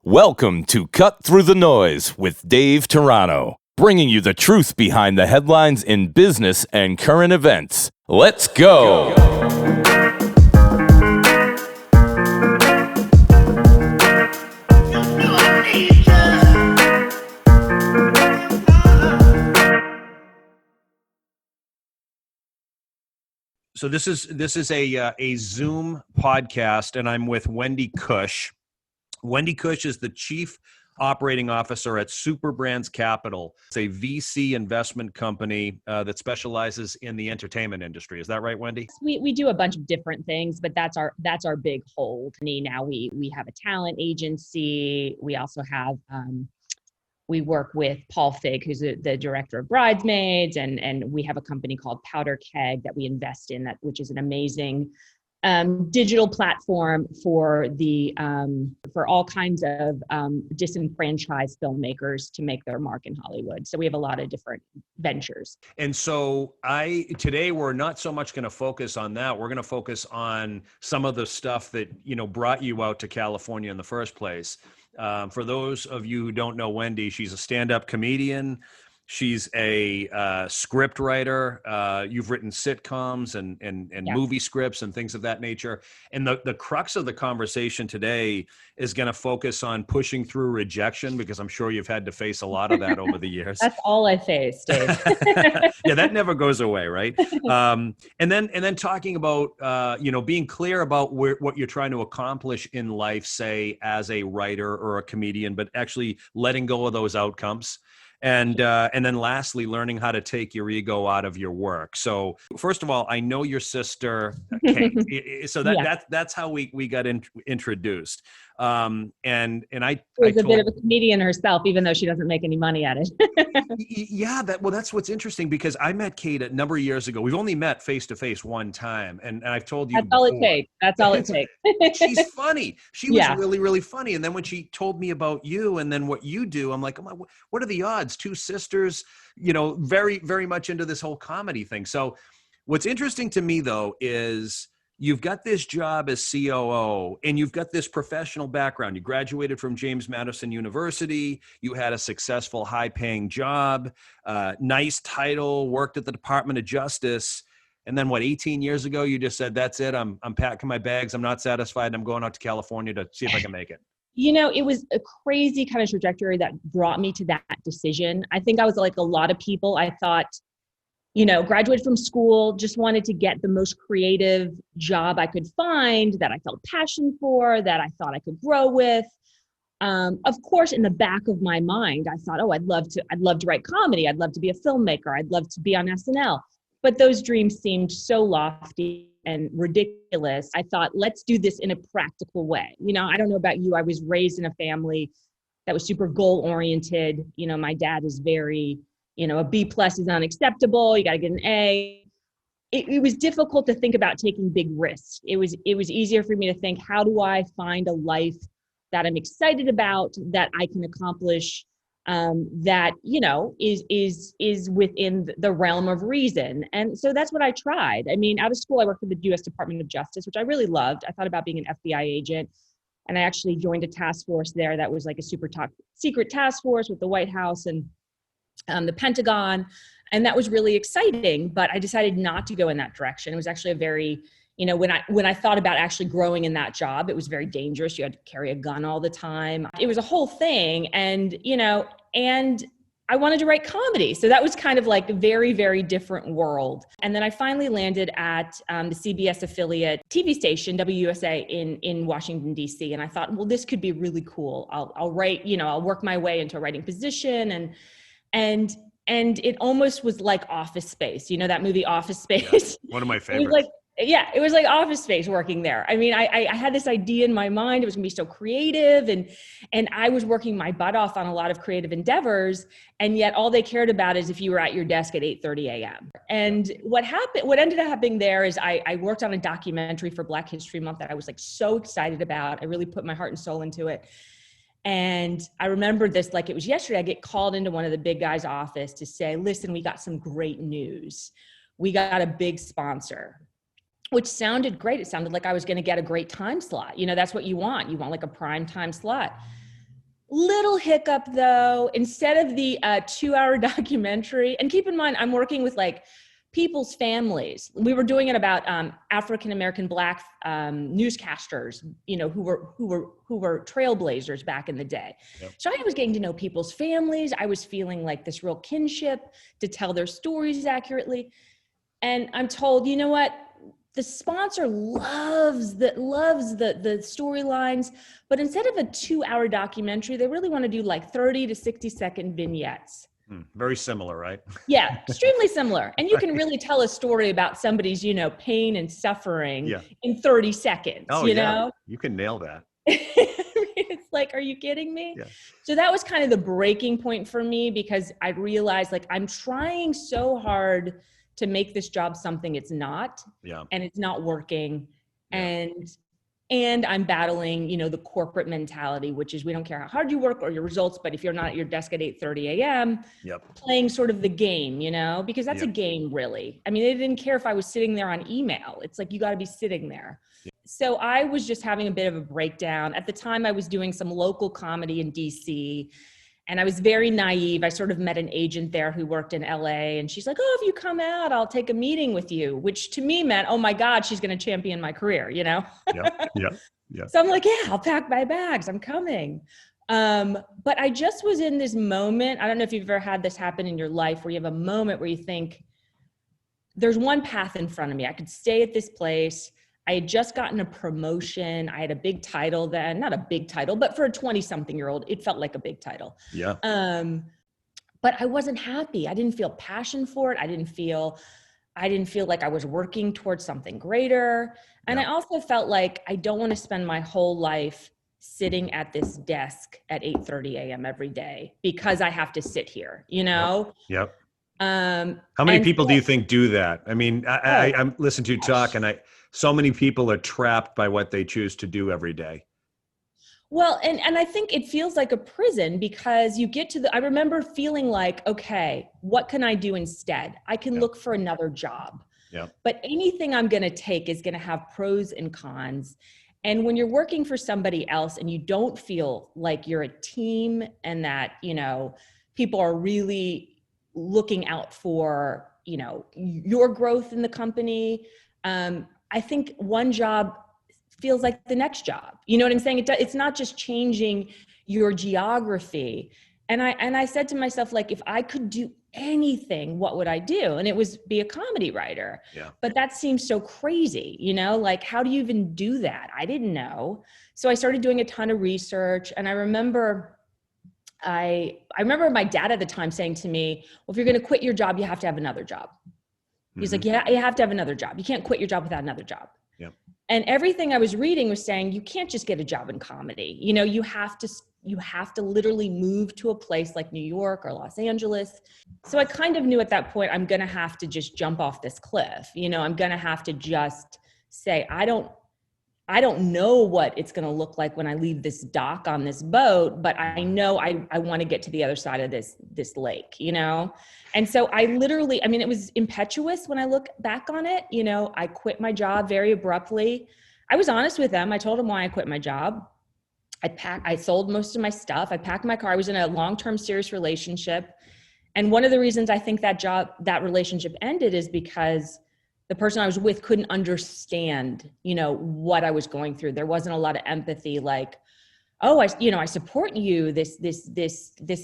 Welcome to Cut Through the Noise with Dave Toronto, bringing you the truth behind the headlines in business and current events. Let's go! So this is a Zoom podcast, and I'm with Wendy Kush. Wendy Kush is the Chief Operating Officer at Super Brands Capital. It's a VC investment company that specializes in the entertainment industry. Is that right, Wendy? We do a bunch of different things, but that's our big hold. Now we have a talent agency. We also have we work with Paul Fig, who's the director of Bridesmaids, and we have a company called Powder Keg that we invest in, which is an amazing digital platform for all kinds of disenfranchised filmmakers to make their mark in Hollywood. So we have a lot of different ventures. And so today we're not so much going to focus on that. We're going to focus on some of the stuff that, brought you out to California in the first place. For those of you who don't know Wendy, she's a stand-up comedian. She's a script writer. You've written sitcoms and movie scripts and things of that nature. And the crux of the conversation today is going to focus on pushing through rejection, because I'm sure you've had to face a lot of that over the years. That's all I face, Dave. Yeah, that never goes away, right? And then talking about being clear about what you're trying to accomplish in life, say as a writer or a comedian, but actually letting go of those outcomes. And then lastly, learning how to take your ego out of your work. So first of all, I know your sister, Kate. So that's how we got introduced. And I was a bit of a comedian herself, even though she doesn't make any money at it. Yeah, that's what's interesting, because I met Kate a number of years ago. We've only met face to face one time, and I've told you that's all it takes. That's all it takes. She's funny. She was really, really funny. And then when she told me about you and then what you do, I'm like, oh, what are the odds? Two sisters, very, very much into this whole comedy thing. So what's interesting to me, though, is you've got this job as COO, and you've got this professional background. You graduated from James Madison University. You had a successful, high-paying job, nice title, worked at the Department of Justice. And then 18 years ago, you just said, that's it. I'm packing my bags. I'm not satisfied. I'm going out to California to see if I can make it. It was a crazy kind of trajectory that brought me to that decision. I think I was like a lot of people. I thought, graduated from school, just wanted to get the most creative job I could find, that I felt passion for, that I thought I could grow with. Of course, in the back of my mind, I thought, I'd love to write comedy. I'd love to be a filmmaker. I'd love to be on SNL. But those dreams seemed so lofty and ridiculous. I thought, let's do this in a practical way. I don't know about you. I was raised in a family that was super goal-oriented. My dad is very, a B+ is unacceptable. You got to get an A. It was difficult to think about taking big risks. It was easier for me to think, how do I find a life that I'm excited about, that I can accomplish, that, is within the realm of reason. And so that's what I tried. Out of school, I worked for the U.S. Department of Justice, which I really loved. I thought about being an FBI agent. And I actually joined a task force there that was like a super top secret task force with the White House and the Pentagon. And that was really exciting, but I decided not to go in that direction. It was actually a very, when I thought about actually growing in that job, it was very dangerous. You had to carry a gun all the time. It was a whole thing. And I wanted to write comedy. So that was kind of like a very, very different world. And then I finally landed at the CBS affiliate TV station, WUSA in Washington, D.C. And I thought, well, this could be really cool. I'll write, I'll work my way into a writing position. And it almost was like Office Space, that movie Office Space. Yeah, one of my favorites. It was like Office Space working there. I had this idea in my mind. It was gonna be so creative, and I was working my butt off on a lot of creative endeavors, and yet all they cared about is if you were at your desk at 8:30 a.m. And what ended up happening there is I worked on a documentary for Black History Month that I was like so excited about. I really put my heart and soul into it. And I remember this like it was yesterday. I get called into one of the big guys' office to say, listen, we got some great news. We got a big sponsor. which sounded great. It sounded like I was going to get a great time slot. You know, that's what you want. You want like a prime time slot. Little hiccup though, instead of the 2-hour documentary, and keep in mind, I'm working with like people's families. We were doing it about African-American Black newscasters, you know, who were trailblazers back in the day. Yep. So I was getting to know people's families. I was feeling like this real kinship to tell their stories accurately. And I'm told, you know what? The sponsor loves the storylines, but instead of a 2-hour documentary, they really want to do like 30 to 60-second vignettes. Very similar, right? Yeah, extremely similar. And you can really tell a story about somebody's, you know, pain and suffering in 30 seconds, you know? You can nail that. It's like, are you kidding me? Yeah. So that was kind of the breaking point for me, because I realized like I'm trying so hard to make this job something it's not, and it's not working. And I'm battling, you know, the corporate mentality, which is we don't care how hard you work or your results, but if you're not at your desk at 8:30 a.m., playing sort of the game, you know, because that's a game really. I mean, they didn't care if I was sitting there on email. It's like, you got to be sitting there. So I was just having a bit of a breakdown. At the time I was doing some local comedy in DC, and I was very naive. I sort of met an agent there who worked in LA, and she's like, oh, if you come out, I'll take a meeting with you, which to me meant, oh my God, she's going to champion my career, you know? Yeah. So I'm like, yeah, I'll pack my bags. I'm coming. But I just was in this moment. I don't know if you've ever had this happen in your life where you have a moment where you think there's one path in front of me. I could stay at this place. I had just gotten a promotion. I had a big title then, not a big title, but for a 20-something-year-old, it felt like a big title. Yeah. But I wasn't happy. I didn't feel passion for it. I didn't feel like I was working towards something greater. And I also felt like I don't want to spend my whole life sitting at this desk at 8:30 a.m. every day because I have to sit here, you know? Yep. How many people do you think do that? I mean, I'm listening to you talk, and so many people are trapped by what they choose to do every day. Well, and I think it feels like a prison, because you get to I remember feeling like, okay, what can I do instead? I can look for another job. Yeah. But anything I'm going to take is going to have pros and cons. And when you're working for somebody else and you don't feel like you're a team and that, you know, people are really looking out for, you know, your growth in the company, I think one job feels like the next job. You know what I'm saying? It's not just changing your geography. And I said to myself, like, if I could do anything, what would I do? And it was be a comedy writer. Yeah. But that seems so crazy, you know, like, how do you even do that? I didn't know. So I started doing a ton of research. And I remember my dad at the time saying to me, well, if you're going to quit your job, you have to have another job. He's like, yeah, you have to have another job. You can't quit your job without another job. Yep. And everything I was reading was saying, you can't just get a job in comedy. You know, you have to literally move to a place like New York or Los Angeles. So I kind of knew at that point, I'm going to have to just jump off this cliff. You know, I'm going to have to just say, I don't know what it's going to look like when I leave this dock on this boat, but I know I want to get to the other side of this lake, you know? And so I literally, I mean, it was impetuous when I look back on it. You know, I quit my job very abruptly. I was honest with them. I told them why I quit my job. I sold most of my stuff. I packed my car. I was in a long-term serious relationship. And one of the reasons I think that relationship ended is because the person I was with couldn't understand, you know, what I was going through. There wasn't a lot of empathy, like, oh, I support you, this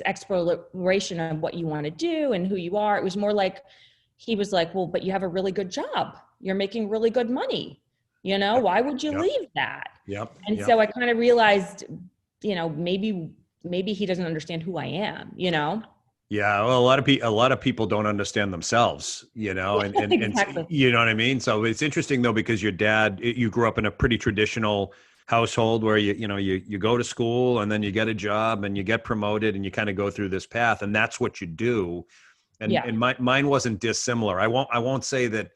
exploration of what you want to do and who you are. It was more like, he was like, well, but you have a really good job. You're making really good money. You know, why would you leave that? Yep. And so I kind of realized, you know, maybe he doesn't understand who I am, you know? Yeah, well, a lot of people don't understand themselves, you know, and Exactly. you know what I mean? So it's interesting though, because your dad, you grew up in a pretty traditional household where you go to school and then you get a job and you get promoted and you kind of go through this path, and that's what you do. And mine wasn't dissimilar. I won't say that.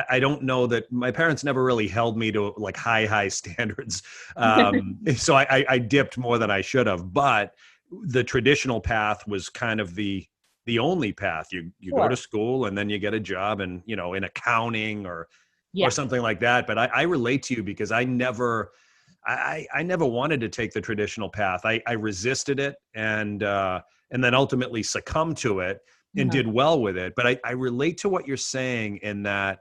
I don't know that my parents never really held me to like high standards. So I dipped more than I should have, but the traditional path was kind of the only path. You go to school and then you get a job and, you know, in accounting or, Yeah. or something like that. But I relate to you because I never wanted to take the traditional path. I resisted it and then ultimately succumbed to it and did well with it. But I relate to what you're saying in that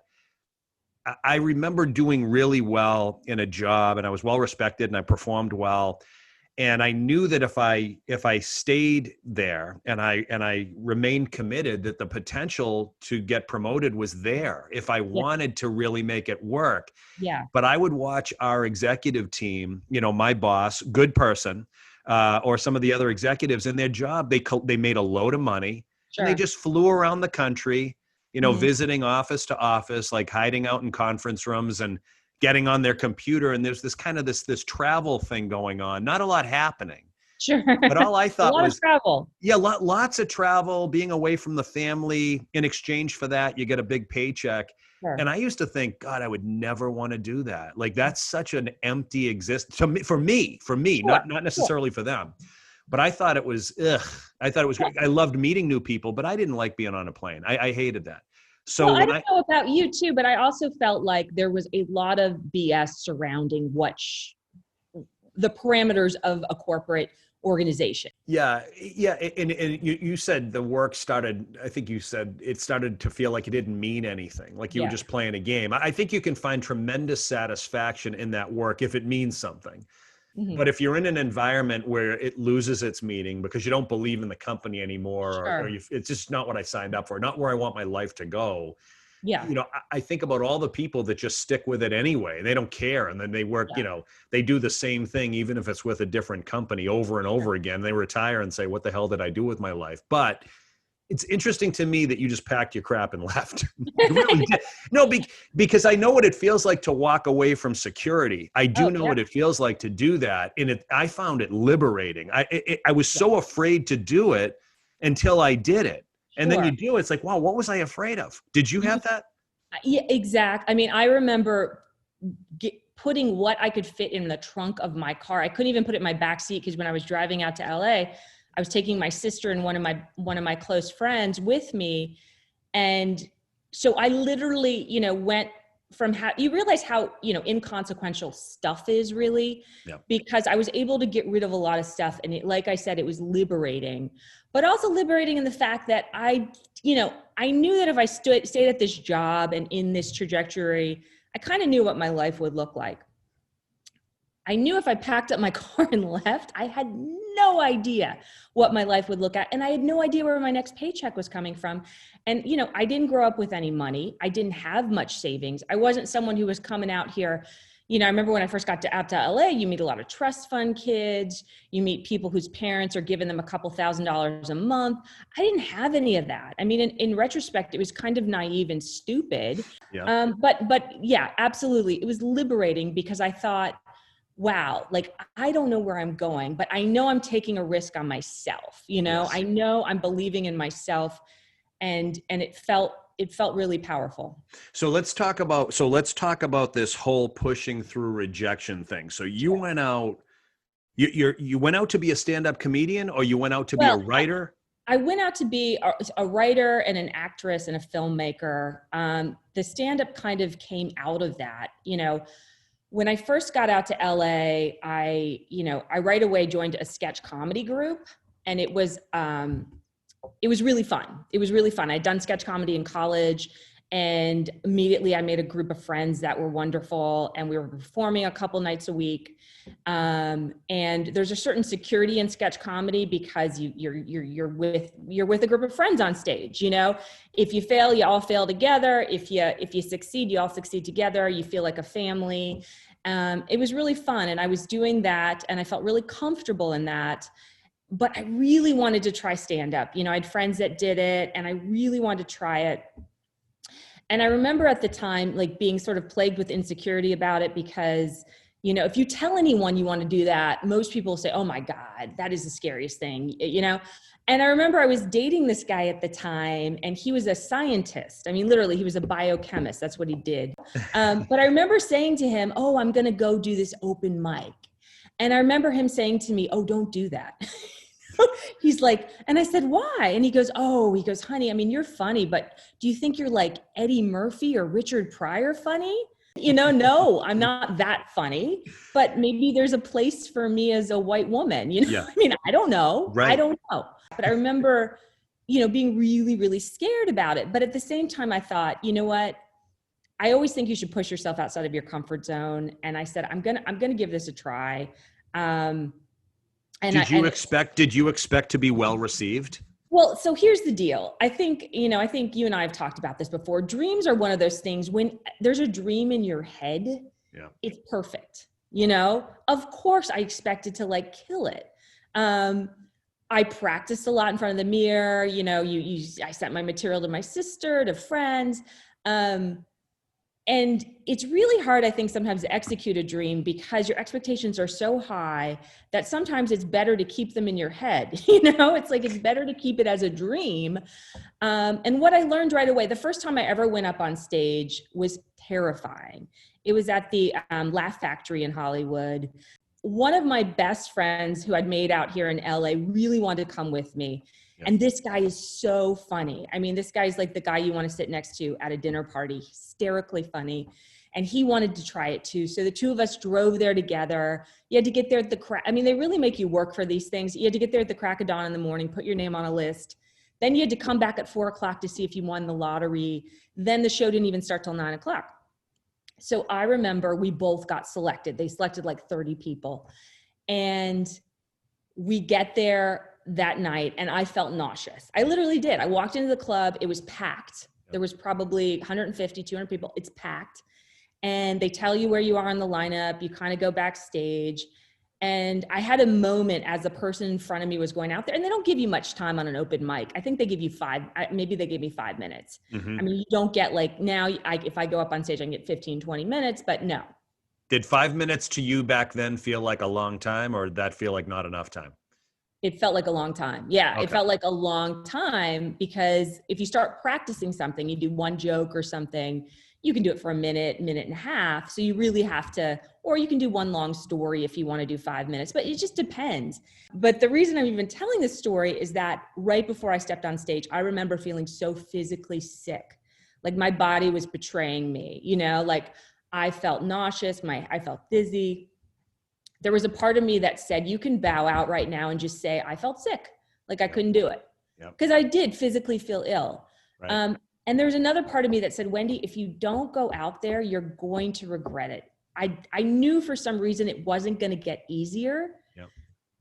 I remember doing really well in a job, and I was well respected and I performed well. And I knew that if I stayed there and I remained committed, that the potential to get promoted was there if I wanted to really make it work. Yeah. But I would watch our executive team, my boss, good person, or some of the other executives in their job, they made a load of money and they just flew around the country, visiting office to office, like hiding out in conference rooms and getting on their computer. And there's this kind of this travel thing going on, not a lot happening. Sure. But all I thought a lot was of travel. Yeah, lots of travel, being away from the family. In exchange for that, you get a big paycheck. Sure. And I used to think, God, I would never want to do that. Like, that's such an empty existence for me, sure. not necessarily for them. But I thought it was, I thought it was great. I loved meeting new people, but I didn't like being on a plane. I hated that. So I don't know about you too, but I also felt like there was a lot of BS surrounding the parameters of a corporate organization. Yeah. And you said the work started, I think you said it started to feel like it didn't mean anything, like you were just playing a game. I think you can find tremendous satisfaction in that work if it means something. Mm-hmm. But if you're in an environment where it loses its meaning because you don't believe in the company anymore, sure. or it's just not what I signed up for, not where I want my life to go. Yeah. I think about all the people that just stick with it anyway. They don't care. And then they work, they do the same thing, even if it's with a different company over and over again. They retire and say, what the hell did I do with my life? But it's interesting to me that you just packed your crap and left. You really did. No, because I know what it feels like to walk away from security. I do know what it feels like to do that. And I found it liberating. I was so afraid to do it until I did it. And then you do it. It's like, wow, what was I afraid of? Did you have that? Yeah, exactly. I mean, I remember putting what I could fit in the trunk of my car. I couldn't even put it in my back seat because when I was driving out to LA, I was taking my sister and one of my close friends with me. And so I literally, went from you realize how, inconsequential stuff is really, because I was able to get rid of a lot of stuff. And like I said, it was liberating, but also liberating in the fact that I knew that if I stayed at this job and in this trajectory, I kind of knew what my life would look like. I knew if I packed up my car and left, I had no idea what my life would look at. And I had no idea where my next paycheck was coming from. And, I didn't grow up with any money. I didn't have much savings. I wasn't someone who was coming out here. I remember when I first got out to LA, you meet a lot of trust fund kids. You meet people whose parents are giving them a couple $1,000s a month. I didn't have any of that. I mean, in retrospect, it was kind of naive and stupid. Yeah. But yeah, absolutely. It was liberating because I thought, wow, like, I don't know where I'm going, but I know I'm taking a risk on myself. Yes. I know I'm believing in myself, and it felt really powerful. So let's talk about this whole pushing through rejection thing. So you went out, you went out to be a stand-up comedian, or you went out to be a writer? I went out to be a writer and an actress and a filmmaker. The stand-up kind of came out of that, When I first got out to LA, I right away joined a sketch comedy group, and it was really fun. It was really fun. I'd done sketch comedy in college, and immediately I made a group of friends that were wonderful, and we were performing a couple nights a week. And there's a certain security in sketch comedy because you're with a group of friends on stage. If you fail, you all fail together. If you succeed, you all succeed together. You feel like a family. It was really fun, and I was doing that, and I felt really comfortable in that. But I really wanted to try stand-up. I had friends that did it, and I really wanted to try it. And I remember at the time, like, being sort of plagued with insecurity about it because, if you tell anyone you want to do that, most people say, oh my God, that is the scariest thing, And I remember I was dating this guy at the time, and he was a scientist. I mean, literally, he was a biochemist. That's what he did. But I remember saying to him, oh, I'm going to go do this open mic. And I remember him saying to me, oh, don't do that. He's like, and I said, why? And he goes, honey, I mean, you're funny, but do you think you're like Eddie Murphy or Richard Pryor funny? No, I'm not that funny, but maybe there's a place for me as a white woman, Yeah. I mean, I don't know. Right. I don't know. But I remember, being really, really scared about it. But at the same time, I thought, you know what? I always think you should push yourself outside of your comfort zone. And I said, I'm gonna give this a try. Did you expect to be well received? Well, so here's the deal. I think you and I have talked about this before. Dreams are one of those things when there's a dream in your head, it's perfect. Of course I expected to like kill it. I practiced a lot in front of the mirror. I sent my material to my sister, to friends. And it's really hard, I think, sometimes to execute a dream because your expectations are so high that sometimes it's better to keep them in your head. It's like, it's better to keep it as a dream. And what I learned right away, the first time I ever went up on stage was terrifying. It was at the Laugh Factory in Hollywood. One of my best friends who I'd made out here in LA really wanted to come with me. And this guy is so funny. I mean, this guy's like the guy you want to sit next to at a dinner party, hysterically funny. And he wanted to try it too. So the two of us drove there together. You had to get there at they really make you work for these things. You had to get there at the crack of dawn in the morning, put your name on a list. Then you had to come back at 4:00 to see if you won the lottery. Then the show didn't even start till 9:00. So I remember we both got selected. They selected like 30 people. And we get there that night and I felt nauseous. I literally did. I walked into the club. It was packed. There was probably 150, 200 people. It's packed. And they tell you where you are in the lineup. You kind of go backstage. And I had a moment as the person in front of me was going out there, and they don't give you much time on an open mic. I think they give you maybe they gave me 5 minutes. Mm-hmm. I mean, you don't get like now, if I go up on stage, I can get 15, 20 minutes, but no. Did 5 minutes to you back then feel like a long time, or did that feel like not enough time? It felt like a long time. Yeah, okay. It felt like a long time because if you start practicing something, you do one joke or something, you can do it for a minute and a half. So you really have to, or you can do one long story if you want to do 5 minutes, but it just depends. But the reason I'm even telling this story is that right before I stepped on stage, I remember feeling so physically sick. Like my body was betraying me, like I felt nauseous, I felt dizzy. There was a part of me that said, you can bow out right now and just say, I felt sick. Like I couldn't do it. Because I did physically feel ill. Right. And there's another part of me that said, Wendy, if you don't go out there, you're going to regret it. I knew for some reason it wasn't going to get easier. Yep.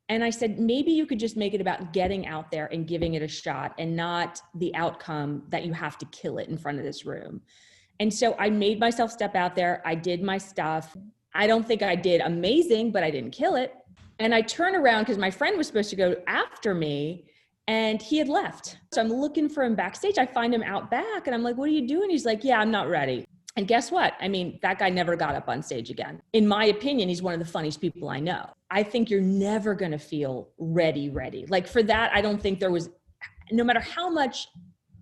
And I said, maybe you could just make it about getting out there and giving it a shot and not the outcome that you have to kill it in front of this room. And so I made myself step out there. I did my stuff. I don't think I did amazing, but I didn't kill it. And I turn around because my friend was supposed to go after me and he had left. So I'm looking for him backstage. I find him out back and I'm like, what are you doing? He's like, yeah, I'm not ready. And guess what? I mean, that guy never got up on stage again. In my opinion, he's one of the funniest people I know. I think you're never going to feel ready. Like for that, I don't think there was, no matter how much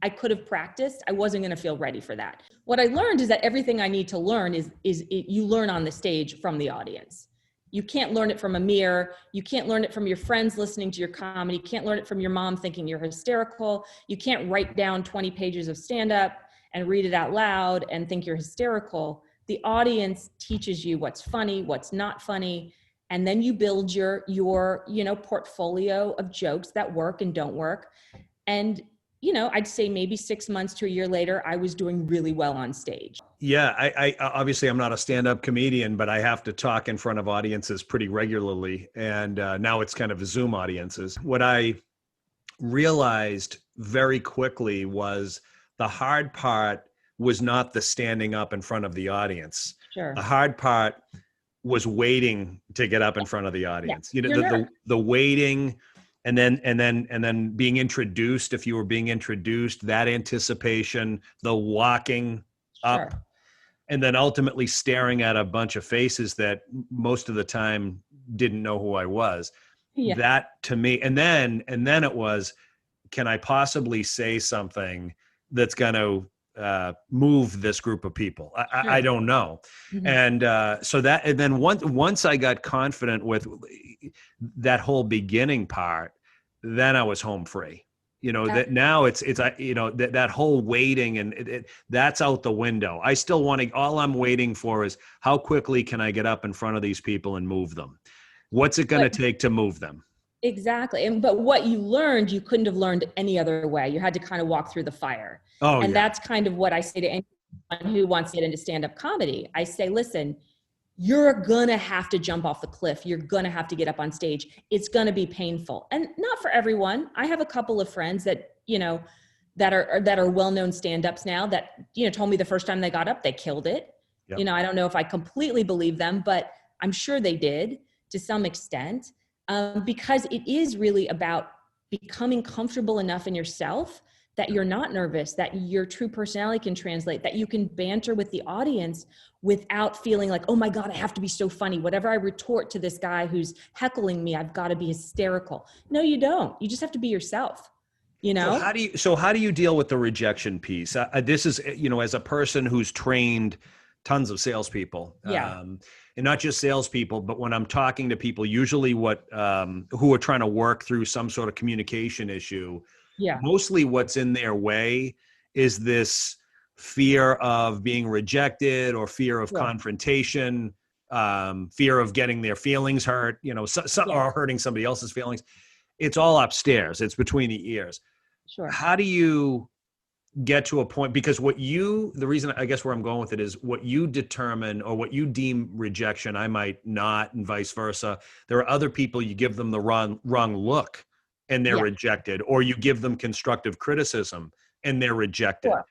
I could have practiced, I wasn't going to feel ready for that. What I learned is that everything I need to learn is you learn on the stage from the audience. You can't learn it from a mirror. You can't learn it from your friends listening to your comedy. You can't learn it from your mom thinking you're hysterical. You can't write down 20 pages of stand-up and read it out loud and think you're hysterical. The audience teaches you what's funny, what's not funny, and then you build your portfolio of jokes that work and don't work. And I'd say maybe 6 months to a year later, I was doing really well on stage. Yeah, I obviously I'm not a stand-up comedian, but I have to talk in front of audiences pretty regularly. And now it's kind of Zoom audiences. What I realized very quickly was the hard part was not the standing up in front of the audience. Sure. The hard part was waiting to get up in front of the audience. Yeah. The waiting. And then being introduced, if you were being introduced, that anticipation, the walking up, sure. And then ultimately staring at a bunch of faces that most of the time didn't know who I was. Yeah. That to me, and then it was, can I possibly say something that's going to move this group of people? I don't know. Mm-hmm. And then once I got confident with that whole beginning part, then I was home free. You know, that now it's you know, that whole waiting and that's out the window. I still want to, all I'm waiting for is how quickly can I get up in front of these people and move them? What's it going to take to move them? Exactly. But what you learned, you couldn't have learned any other way. You had to kind of walk through the fire. Oh, and yeah. That's kind of what I say to anyone who wants to get into stand-up comedy. I say, listen, you're going to have to jump off the cliff. You're going to have to get up on stage. It's going to be painful. And not for everyone. I have a couple of friends that, you know, that are well-known stand-ups now that, you know, told me the first time they got up, they killed it. Yep. You know, I don't know if I completely believe them, but I'm sure they did to some extent. Because it is really about becoming comfortable enough in yourself that you're not nervous, that your true personality can translate, that you can banter with the audience without feeling like, oh my God, I have to be so funny. Whatever I retort to this guy who's heckling me, I've got to be hysterical. No, you don't. You just have to be yourself, you know? So how do you deal with the rejection piece? This is, you know, as a person who's trained tons of salespeople, and not just salespeople, but when I'm talking to people, usually who are trying to work through some sort of communication issue, mostly what's in their way is this fear of being rejected or fear of confrontation, fear of getting their feelings hurt, you know, or hurting somebody else's feelings. It's all upstairs. It's between the ears. Sure. How do you get to a point, because the reason I guess where I'm going with it is what you determine or what you deem rejection, I might not, and vice versa. There are other people, you give them the wrong look and they're rejected, or you give them constructive criticism and they're rejected. Sure.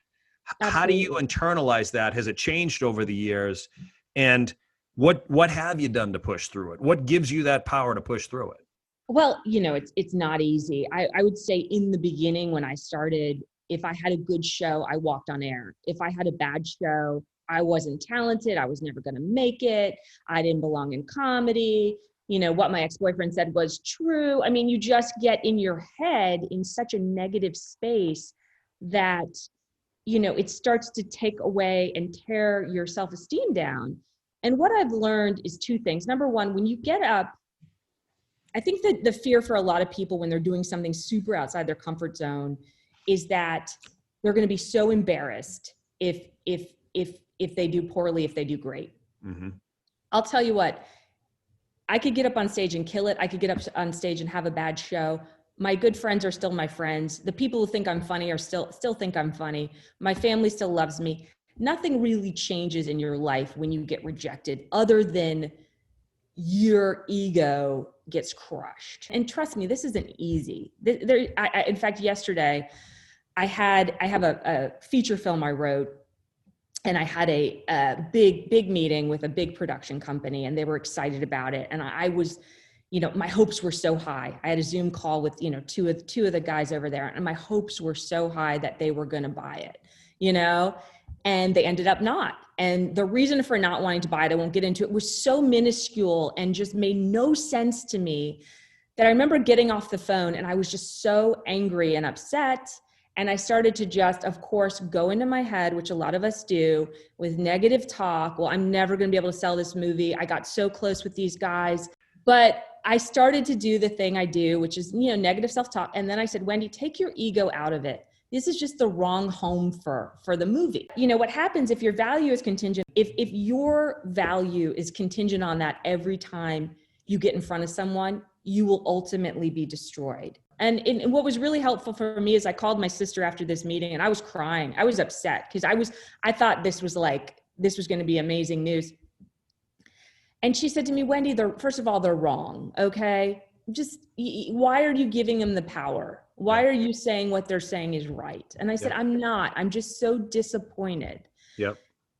How do you internalize that? Has it changed over the years? And what have you done to push through it? What gives you that power to push through it? Well, you know, it's not easy. I would say in the beginning when I started, if I had a good show, I walked on air. If I had a bad show, I wasn't talented. I was never going to make it. I didn't belong in comedy. You know, what my ex-boyfriend said was true. I mean, you just get in your head in such a negative space that, you know, it starts to take away and tear your self-esteem down. And what I've learned is two things. Number one, when you get up, I think that the fear for a lot of people when they're doing something super outside their comfort zone is that they're going to be so embarrassed if they do poorly, if they do great. Mm-hmm. I'll tell you what, I could get up on stage and kill it. I could get up on stage and have a bad show. My good friends are still my friends. The people who think I'm funny are still think I'm funny. My family still loves me. Nothing really changes in your life when you get rejected other than your ego gets crushed. And trust me, this isn't easy. In fact, yesterday, I have a feature film I wrote, and I had a big meeting with a big production company, and they were excited about it. And I was, you know, my hopes were so high. I had a Zoom call with, you know, two of the guys over there, and my hopes were so high that they were going to buy it, you know, and they ended up not. And the reason for not wanting to buy it, I won't get into it, was so minuscule and just made no sense to me that I remember getting off the phone and I was just so angry and upset. And I started to just, of course, go into my head, which a lot of us do, with negative talk. Well, I'm never going to be able to sell this movie. I got so close with these guys. But I started to do the thing I do, which is, you know, negative self-talk. And then I said, Wendy, take your ego out of it. This is just the wrong home for the movie. You know, what happens if your value is contingent, if your value is contingent on that every time you get in front of someone, you will ultimately be destroyed. And what was really helpful for me is I called my sister after this meeting and I was crying. I was upset because I thought this was going to be amazing news. And she said to me, Wendy, first of all, they're wrong. Okay. Just why are you giving them the power? Why are you saying what they're saying is right? And I said, I'm not. I'm just so disappointed. Yep.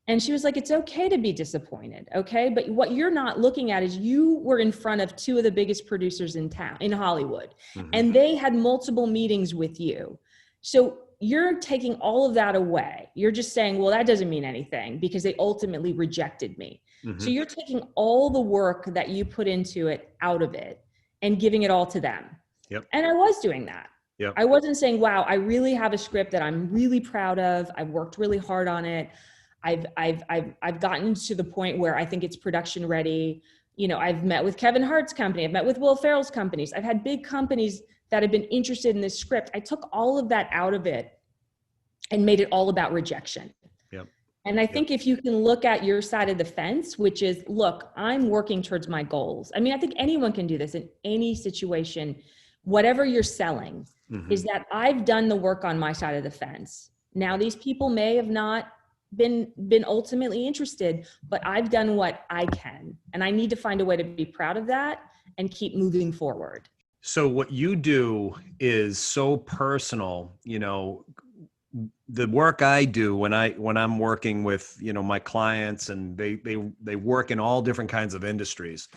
And she was like, it's okay to be disappointed. Okay. But what you're not looking at is you were in front of two of the biggest producers in town, in Hollywood, and they had multiple meetings with you. So you're taking all of that away. You're just saying, well, that doesn't mean anything because they ultimately rejected me. So you're taking all the work that you put into it out of it and giving it all to them. Yep. And I was doing that. Yep. I wasn't saying, wow, I really have a script that I'm really proud of. I've worked really hard on it. I've gotten to the point where I think it's production ready. I've met with Kevin Hart's company. I've met with Will Ferrell's companies. I've had big companies that have been interested in this script. I took all of that out of it and made it all about rejection. Yep. And I think if you can look at your side of the fence, which is, look, I'm working towards my goals. I mean, I think anyone can do this in any situation, whatever you're selling, is that I've done the work on my side of the fence. Now, these people may have not been ultimately interested, but I've done what I can. And I need to find a way to be proud of that and keep moving forward. So what you do is so personal, the work I do when I'm working with, my clients, and they work in all different kinds of industries.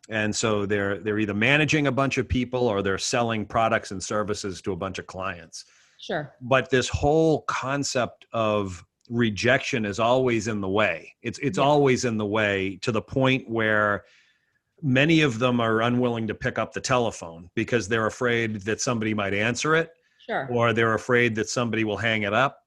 And so they're either managing a bunch of people or they're selling products and services to a bunch of clients. Sure. But this whole concept of rejection is always in the way. It's always in the way, to the point where many of them are unwilling to pick up the telephone because they're afraid that somebody might answer it. Sure. Or they're afraid that somebody will hang it up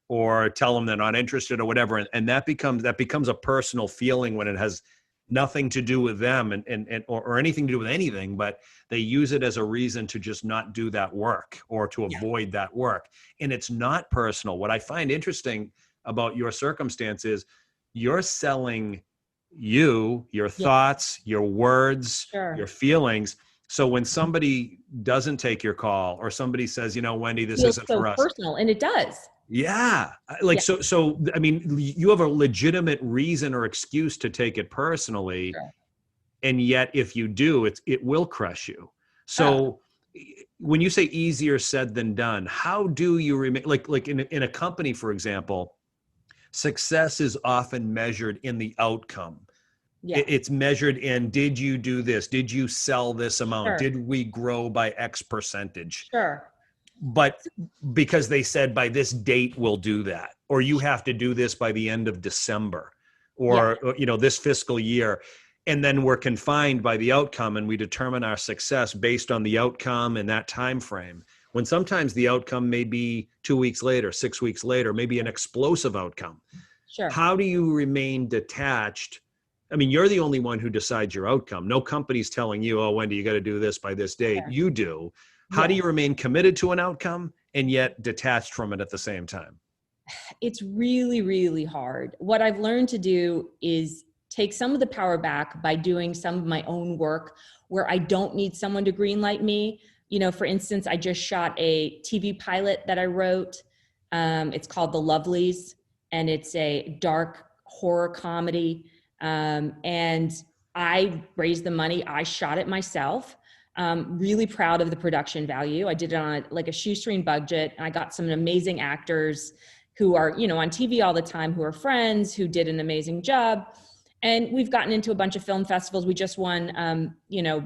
or tell them they're not interested or whatever. And that becomes a personal feeling when it has nothing to do with them or anything to do with anything, but they use it as a reason to just not do that work or to avoid that work. And it's not personal. What I find interesting about your circumstance is you're selling your thoughts, your words, your feelings. So when somebody doesn't take your call or somebody says, Wendy, this isn't for us. Personal, and it does. Yeah. So, I mean, you have a legitimate reason or excuse to take it personally. Sure. And yet if you do, it will crush you. So when you say easier said than done, how do you remain like in a company, for example, success is often measured in the outcome. Yeah. It's measured in, did you do this? Did you sell this amount? Sure. Did we grow by X percentage? Sure. But because they said by this date we'll do that, or you have to do this by the end of December, or this fiscal year. And then we're confined by the outcome, and we determine our success based on the outcome and that time frame. When sometimes the outcome may be 2 weeks later, 6 weeks later, maybe an explosive outcome. Sure. How do you remain detached? I mean, you're the only one who decides your outcome. No company's telling you, oh, Wendy, you got to do this by this date. Sure. You do. How do you remain committed to an outcome and yet detached from it at the same time? It's really, really hard. What I've learned to do is take some of the power back by doing some of my own work where I don't need someone to greenlight me. For instance, I just shot a TV pilot that I wrote. It's called The Lovelies, and it's a dark horror comedy. And I raised the money. I shot it myself. Really proud of the production value. I did it on a shoestring budget. I got some amazing actors who are, on TV all the time, who are friends, who did an amazing job. And we've gotten into a bunch of film festivals. We just won,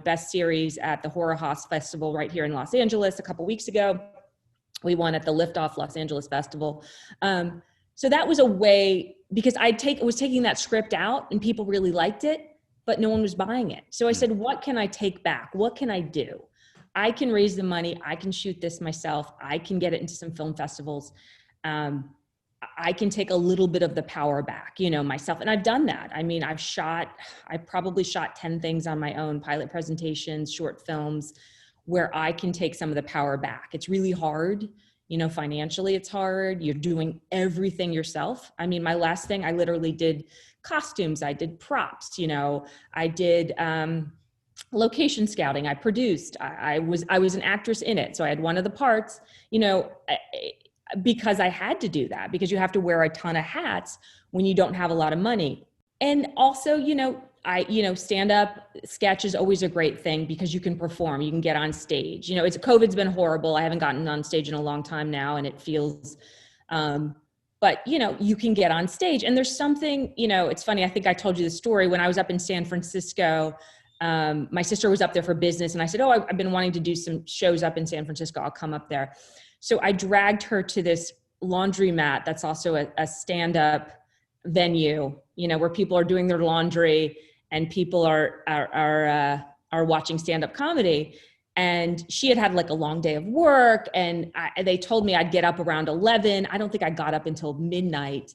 Best Series at the Horror House Festival right here in Los Angeles a couple weeks ago. We won at the Liftoff Los Angeles Festival. So that was a way, because I was taking that script out and people really liked it, but no one was buying it. So I said, what can I take back? What can I do? I can raise the money. I can shoot this myself. I can get it into some film festivals. I can take a little bit of the power back, myself. And I've done that. I mean, I probably shot 10 things on my own, pilot presentations, short films, where I can take some of the power back. It's really hard. Financially, it's hard. You're doing everything yourself. I mean, my last thing, I literally did costumes. I did props, I did location scouting. I produced, I was an actress in it. So I had one of the parts, because I had to do that, because you have to wear a ton of hats when you don't have a lot of money. And also, stand-up sketch is always a great thing because you can perform, you can get on stage. COVID's been horrible. I haven't gotten on stage in a long time now, and it feels, but you can get on stage. And there's something, it's funny. I think I told you the story when I was up in San Francisco. My sister was up there for business, and I said, "Oh, I've been wanting to do some shows up in San Francisco. I'll come up there." So I dragged her to this laundromat that's also a stand-up venue, where people are doing their laundry and people are watching stand-up comedy. And she had like a long day of work, and they told me I'd get up around 11. I don't think I got up until midnight,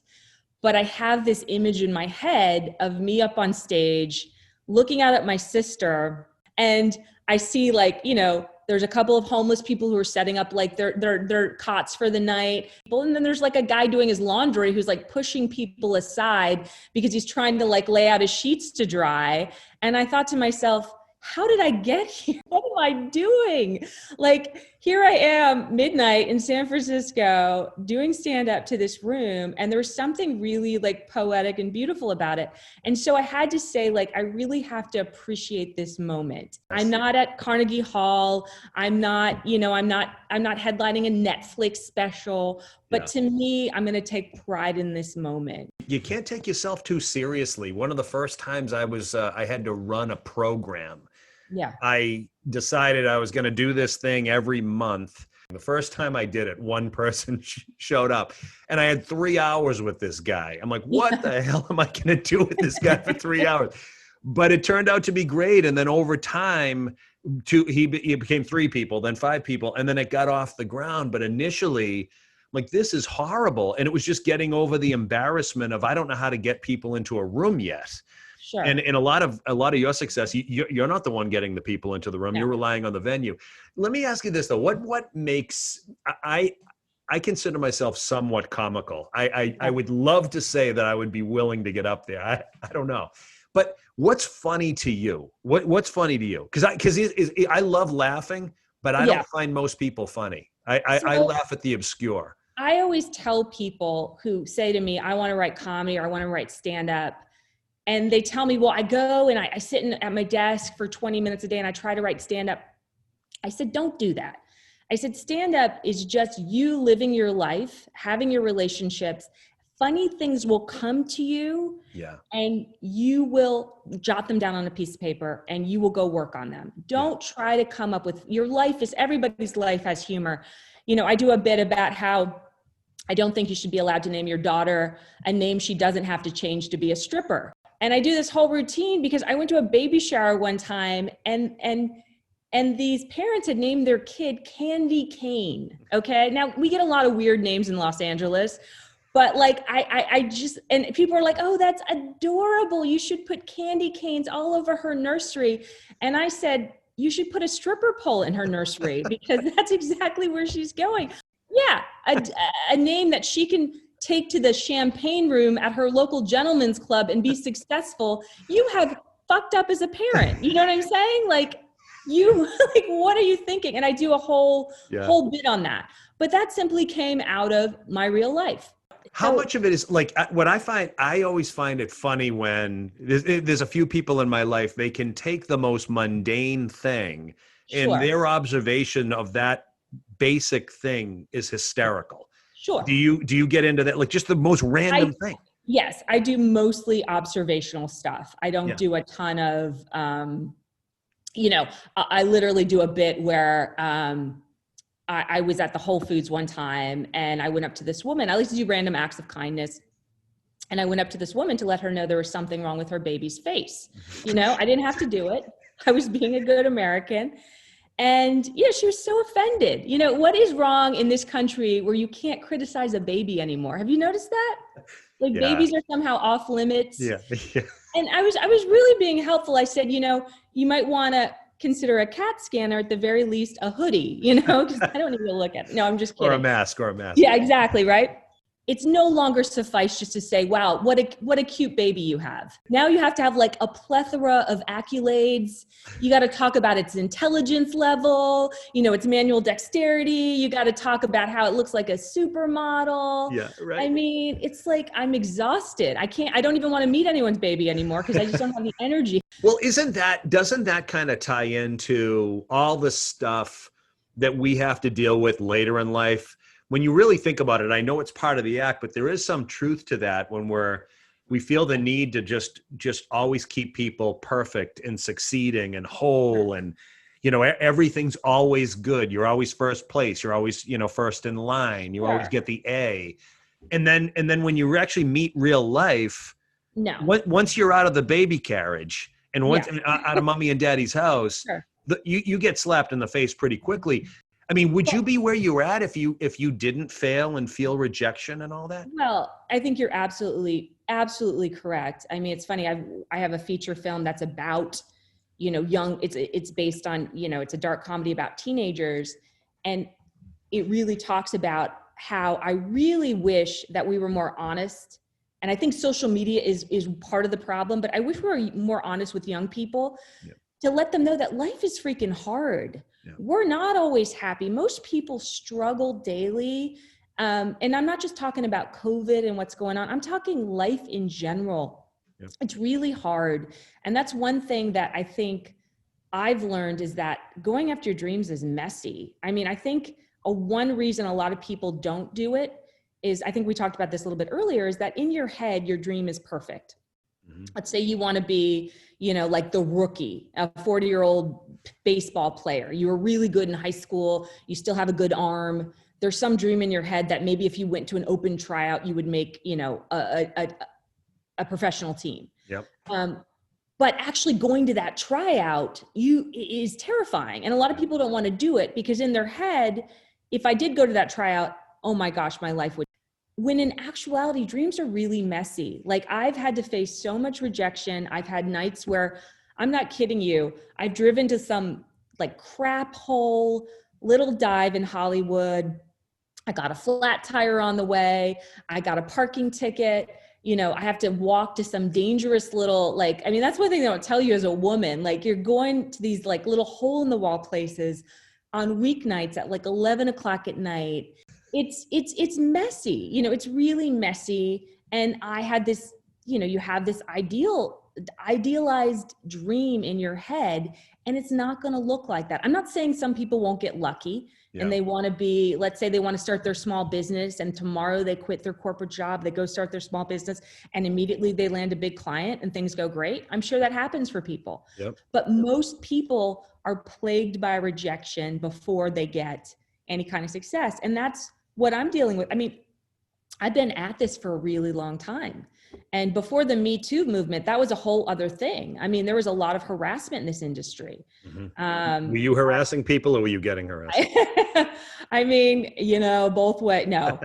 but I have this image in my head of me up on stage, looking out at my sister, and I see like, you know, there's a couple of homeless people who are setting up like their cots for the night. And then there's like a guy doing his laundry who's like pushing people aside because he's trying to like lay out his sheets to dry. And I thought to myself, how did I get here? What am I doing? Like, here I am midnight in San Francisco doing stand up to this room. And there was something really like poetic and beautiful about it. And so I had to say, like, I really have to appreciate this moment. I'm not at Carnegie Hall. I'm not, you know, I'm not headlining a Netflix special, but to me, I'm going to take pride in this moment. You can't take yourself too seriously. One of the first times I had to run a program. Yeah. I decided I was going to do this thing every month. The first time I did it, one person showed up and I had 3 hours with this guy. I'm like, what the hell am I going to do with this guy for 3 hours? But it turned out to be great. And then over time, he became 3 people, then 5 people, and then it got off the ground. But initially, I'm like, this is horrible. And it was just getting over the embarrassment of, I don't know how to get people into a room yet. Sure. And a lot of your success, you're not the one getting the people into the room. No. You're relying on the venue. Let me ask you this though: what makes I consider myself somewhat comical. I would love to say that I would be willing to get up there. I don't know, but what's funny to you? What's funny to you? Because I love laughing, but I don't find most people funny. I laugh at the obscure. I always tell people who say to me, "I want to write comedy or I want to write stand up." And they tell me, well, I go and I sit at my desk for 20 minutes a day and I try to write stand up. I said, don't do that. I said, stand up is just you living your life, having your relationships. Funny things will come to you and you will jot them down on a piece of paper and you will go work on them. Don't try to come up with, your life is, everybody's life has humor. You know, I do a bit about how I don't think you should be allowed to name your daughter a name she doesn't have to change to be a stripper. And I do this whole routine because I went to a baby shower one time and these parents had named their kid Candy Cane. Okay. Now we get a lot of weird names in Los Angeles, but like, I just, and people are like, oh, that's adorable. You should put candy canes all over her nursery. And I said, you should put a stripper pole in her nursery because that's exactly where she's going. Yeah. A name that she can take to the champagne room at her local gentleman's club and be successful. You have fucked up as a parent. You know what I'm saying? Like what are you thinking? And I do a whole bit on that, but that simply came out of my real life. How much of it is like what I always find it funny when there's a few people in my life, they can take the most mundane thing and their observation of that basic thing is hysterical. Sure. Do you get into that? Like just the most random thing? Yes, I do mostly observational stuff. I don't do a ton of, I literally do a bit where I was at the Whole Foods one time and I went up to this woman. I like to do random acts of kindness. And I went up to this woman to let her know there was something wrong with her baby's face. You know, I didn't have to do it. I was being a good American. And, she was so offended. You know, what is wrong in this country where you can't criticize a baby anymore? Have you noticed that? Like babies are somehow off limits. Yeah. And I was really being helpful. I said, you might want to consider a CAT scanner, at the very least a hoodie, because I don't need to look at it. No, I'm just kidding. Or a mask. Yeah, exactly. Right. It's no longer suffice just to say, wow, what a cute baby you have. Now you have to have like a plethora of accolades. You got to talk about its intelligence level, its manual dexterity. You got to talk about how it looks like a supermodel. Yeah, right. I mean, it's like, I'm exhausted. I don't even want to meet anyone's baby anymore because I just don't have the energy. Well, doesn't that kind of tie into all the stuff that we have to deal with later in life? When you really think about it, I know it's part of the act, but there is some truth to that when we feel the need to just always keep people perfect and succeeding and whole and, everything's always good. You're always first place. You're always, first in line. You always get the A. And then when you actually meet real life, once you're out of the baby carriage and out of mommy and daddy's house, you get slapped in the face pretty quickly. I mean, would you be where you were at if you didn't fail and feel rejection and all that? Well, I think you're absolutely absolutely correct. I mean, it's funny. I have a feature film that's about, young, it's based on, it's a dark comedy about teenagers. And it really talks about how I really wish that we were more honest. And I think social media is part of the problem, but I wish we were more honest with young people to let them know that life is freaking hard. Yeah. We're not always happy. Most people struggle daily. And I'm not just talking about COVID and what's going on. I'm talking life in general. Yep. It's really hard. And that's one thing that I think I've learned is that going after your dreams is messy. I mean, I think one reason a lot of people don't do it is, I think we talked about this a little bit earlier, is that in your head, your dream is perfect. Mm-hmm. Let's say you want to be, like the rookie, a 40-year-old baseball player. You were really good in high school. You still have a good arm. There's some dream in your head that maybe if you went to an open tryout, you would make, a professional team. Yep. But actually going to that tryout is terrifying. And a lot of people don't want to do it because in their head, if I did go to that tryout, oh my gosh, my life would. When in actuality, dreams are really messy. Like I've had to face so much rejection. I've had nights where, I'm not kidding you, I've driven to some like crap hole, little dive in Hollywood. I got a flat tire on the way. I got a parking ticket. I have to walk to some dangerous little, that's one thing they don't tell you as a woman. Like you're going to these like little hole in the wall places on weeknights at like 11 o'clock at night. It's messy, it's really messy. And I had this, you have this idealized dream in your head, and it's not going to look like that. I'm not saying some people won't get lucky. Yeah. And they want to be, let's say they want to start their small business and tomorrow they quit their corporate job, they go start their small business and immediately they land a big client and things go great. I'm sure that happens for people. Yep. But most people are plagued by rejection before they get any kind of success. And that's what I'm dealing with. I mean, I've been at this for a really long time. And before the Me Too movement, that was a whole other thing. I mean, there was a lot of harassment in this industry. Mm-hmm. Were you harassing people or were you getting harassed? I mean, both ways. No,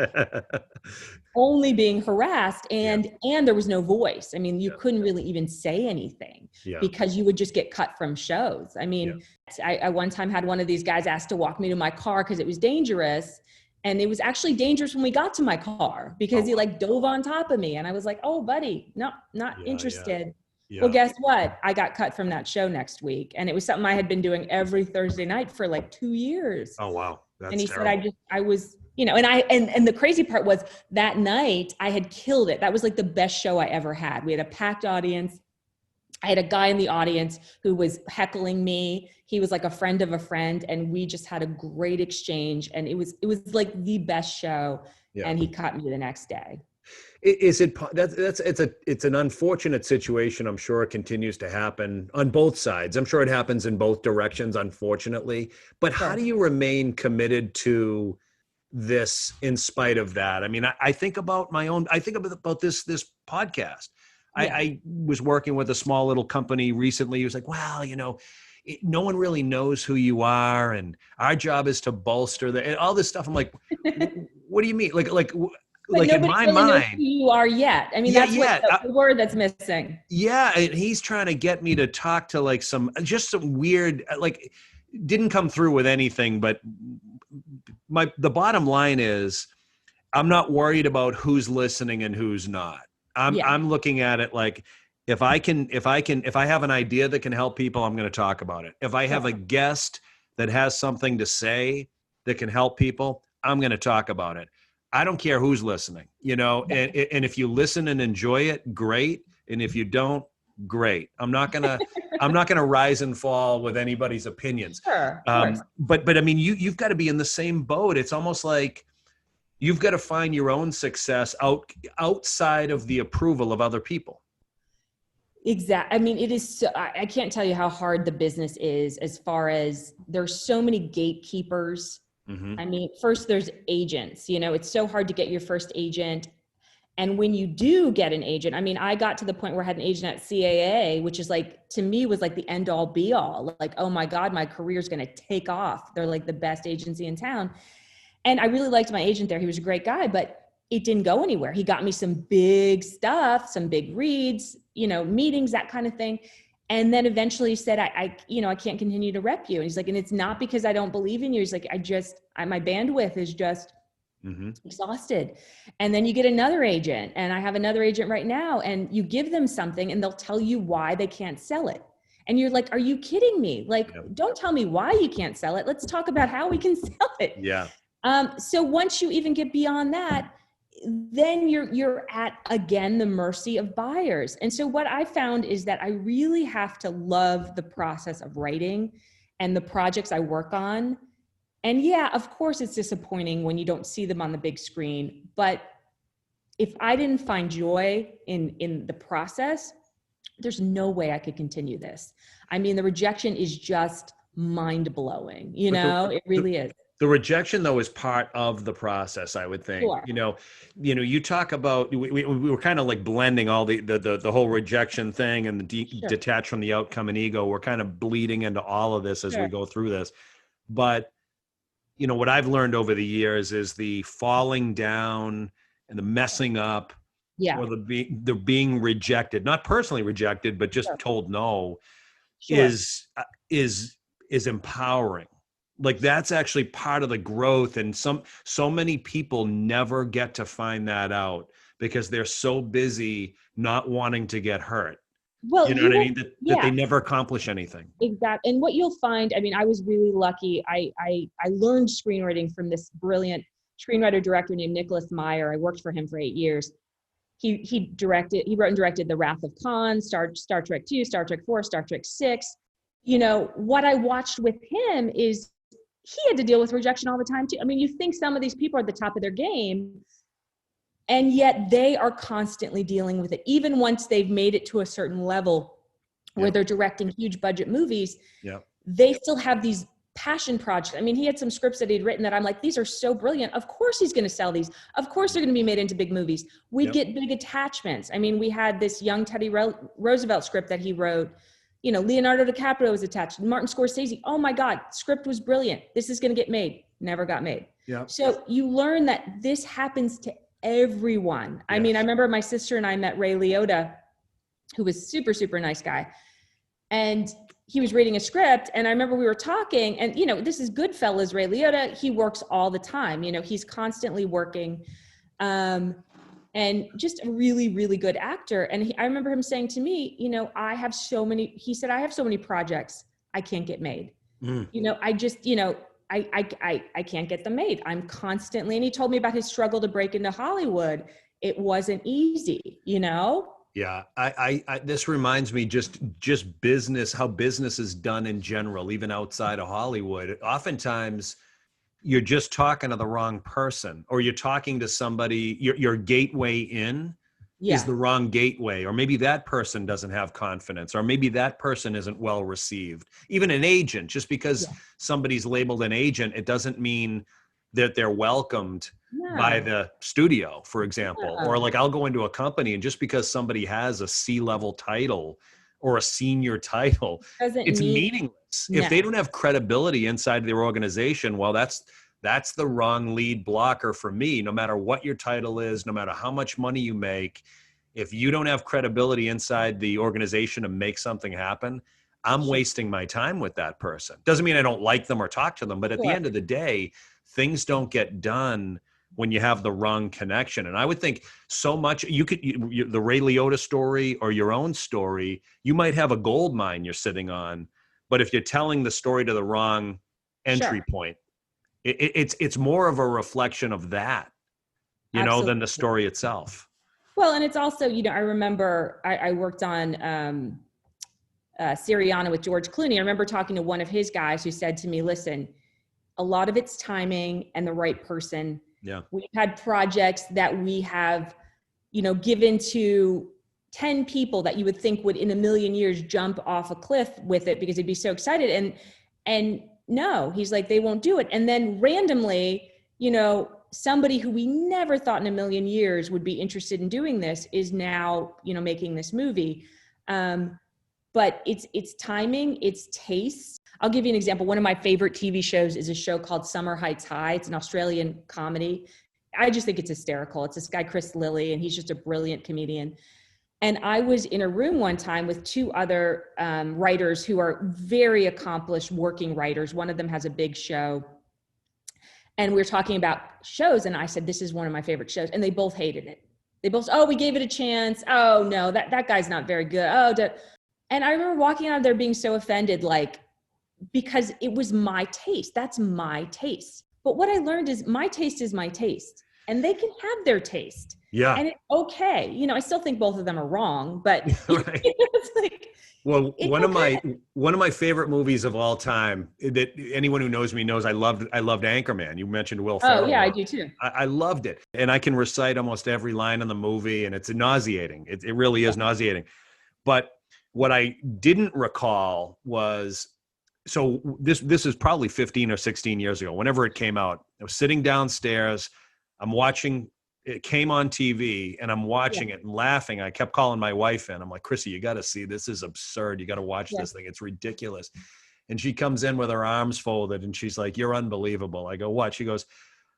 only being harassed and there was no voice. I mean, you couldn't really even say anything because you would just get cut from shows. I mean, I one time had one of these guys ask to walk me to my car because it was dangerous. And it was actually dangerous when we got to my car because he like dove on top of me. And I was like, oh, buddy, no, not interested. Yeah. Well, guess what? I got cut from that show next week. And it was something I had been doing every Thursday night for like 2 years. Oh, wow. That's and he terrible. said, I was, and the crazy part was that night I had killed it. That was like the best show I ever had. We had a packed audience. I had a guy in the audience who was heckling me. He was like a friend of a friend, and we just had a great exchange. And it was like the best show. Yeah. And he cut me the next day. It's an unfortunate situation. I'm sure it continues to happen on both sides. I'm sure it happens in both directions, unfortunately. But how do you remain committed to this in spite of that? I mean, I think about this podcast. Yeah. I was working with a small little company recently. He was like, well, no one really knows who you are. And our job is to bolster and all this stuff. I'm like, what do you mean? Like in my really mind, knows who you are yet. I mean, that's the word that's missing. Yeah. And he's trying to get me to talk to like some weird, didn't come through with anything, but the bottom line is I'm not worried about who's listening and who's not. I'm looking at it like if I have an idea that can help people, I'm going to talk about it. If I have a guest that has something to say that can help people, I'm going to talk about it. I don't care who's listening, and if you listen and enjoy it, great. And if you don't, great. I'm not going to rise and fall with anybody's opinions. Sure. But I mean, you've got to be in the same boat. It's almost like you've got to find your own success outside of the approval of other people. Exactly. I mean, it is so, I can't tell you how hard the business is as far as there's so many gatekeepers. Mm-hmm. I mean, first there's agents, it's so hard to get your first agent. And when you do get an agent, I mean, I got to the point where I had an agent at CAA, which is like, to me was like the end all be all, like, oh my God, my career is going to take off. They're like the best agency in town. And I really liked my agent there. He was a great guy, but it didn't go anywhere. He got me some big stuff, some big reads, meetings, that kind of thing. And then eventually said, I can't continue to rep you. And he's like, and it's not because I don't believe in you. He's like, my bandwidth is just exhausted. And then you get another agent, and I have another agent right now, and you give them something and they'll tell you why they can't sell it. And you're like, are you kidding me? Like, don't tell me why you can't sell it. Let's talk about how we can sell it. Yeah. So once you even get beyond that, then you're at, again, the mercy of buyers. And so what I found is that I really have to love the process of writing and the projects I work on. And yeah, of course it's disappointing when you don't see them on the big screen, but if I didn't find joy in the process, there's no way I could continue this. I mean, the rejection is just mind-blowing, it really is. The rejection, though, is part of the process, I would think. Sure. You talk about, we were kind of like blending all the whole rejection thing and the detached from the outcome and ego. We're kind of bleeding into all of this as we go through this. But, what I've learned over the years is the falling down and the messing up, or the being rejected, not personally rejected, but just told no, is empowering. Like, that's actually part of the growth. And so many people never get to find that out because they're so busy not wanting to get hurt. Well, you know what I mean? That they never accomplish anything. Exactly. And what you'll find, I mean, I was really lucky. I learned screenwriting from this brilliant screenwriter director named Nicholas Meyer. I worked for him for 8 years. He wrote and directed The Wrath of Khan, Star Trek 2, Star Trek 4, Star Trek 6. What I watched with him is he had to deal with rejection all the time too. I mean, you think some of these people are at the top of their game, and yet they are constantly dealing with it. Even once they've made it to a certain level where they're directing huge budget movies, they still have these passion projects. I mean, he had some scripts that he'd written that I'm like, these are so brilliant. Of course he's going to sell these. Of course they're going to be made into big movies. We'd get big attachments. I mean, we had this young Teddy Roosevelt script that he wrote. Leonardo DiCaprio was attached. Martin Scorsese. Oh my God, script was brilliant. This is going to get made. Never got made. Yeah. So you learn that this happens to everyone. I mean, I remember my sister and I met Ray Liotta, who was super, super nice guy. And he was reading a script, and I remember we were talking, and this is Goodfellas, Ray Liotta. He works all the time. He's constantly working. And just a really, really good actor. And I remember him saying to me, I have so many projects I can't get made. I just, I can't get them made. I'm constantly, and he told me about his struggle to break into Hollywood. It wasn't easy, Yeah. I this reminds me just business, how business is done in general, even outside of Hollywood. Oftentimes, you're just talking to the wrong person, or you're talking to somebody, your gateway in is the wrong gateway, or maybe that person doesn't have confidence, or maybe that person isn't well received. Even an agent, just because somebody's labeled an agent, it doesn't mean that they're welcomed by the studio, for example. Or like, I'll go into a company, and just because somebody has a C-level title or a senior title, it's meaningless. If they don't have credibility inside their organization, well, that's the wrong lead blocker for me. No matter what your title is, no matter how much money you make, if you don't have credibility inside the organization to make something happen, I'm wasting my time with that person. Doesn't mean I don't like them or talk to them, but at the end of the day, things don't get done when you have the wrong connection. And I would think so much, the Ray Liotta story or your own story, you might have a gold mine you're sitting on, but if you're telling the story to the wrong entry point, it's more of a reflection of that, than the story itself. Well, and it's also, I remember I worked on Syriana with George Clooney. I remember talking to one of his guys who said to me, listen, a lot of it's timing and the right person. Yeah. We've had projects that we have, given to 10 people that you would think would in a million years jump off a cliff with it because they'd be so excited. And no, he's like, they won't do it. And then randomly, somebody who we never thought in a million years would be interested in doing this is now, making this movie. But it's timing, it's taste. I'll give you an example. One of my favorite TV shows is a show called Summer Heights High. It's an Australian comedy. I just think it's hysterical. It's this guy, Chris Lilly, and he's just a brilliant comedian. And I was in a room one time with two other writers who are very accomplished working writers. One of them has a big show. And we were talking about shows, and I said, this is one of my favorite shows. And they both hated it. They both, oh, we gave it a chance. Oh, no, that guy's not very good. And I remember walking out of there being so offended, like, because it was my taste. That's my taste. But what I learned is my taste is my taste. And they can have their taste. Yeah. And it's okay. You know, I still think both of them are wrong, but right. It's like, well, one of my favorite movies of all time that anyone who knows me knows I loved Anchorman. You mentioned Will Ferrell. Oh yeah, I do too. I loved it. And I can recite almost every line in the movie, and it's nauseating. It really is nauseating. But what I didn't recall was, so this is probably 15 or 16 years ago, whenever it came out. I was sitting downstairs, I'm watching, it came on TV, and I'm watching it and laughing. I kept calling my wife in. I'm like, Chrissy, you got to see, this is absurd. You got to watch this thing. It's ridiculous. And she comes in with her arms folded, and she's like, you're unbelievable. I go, what? She goes,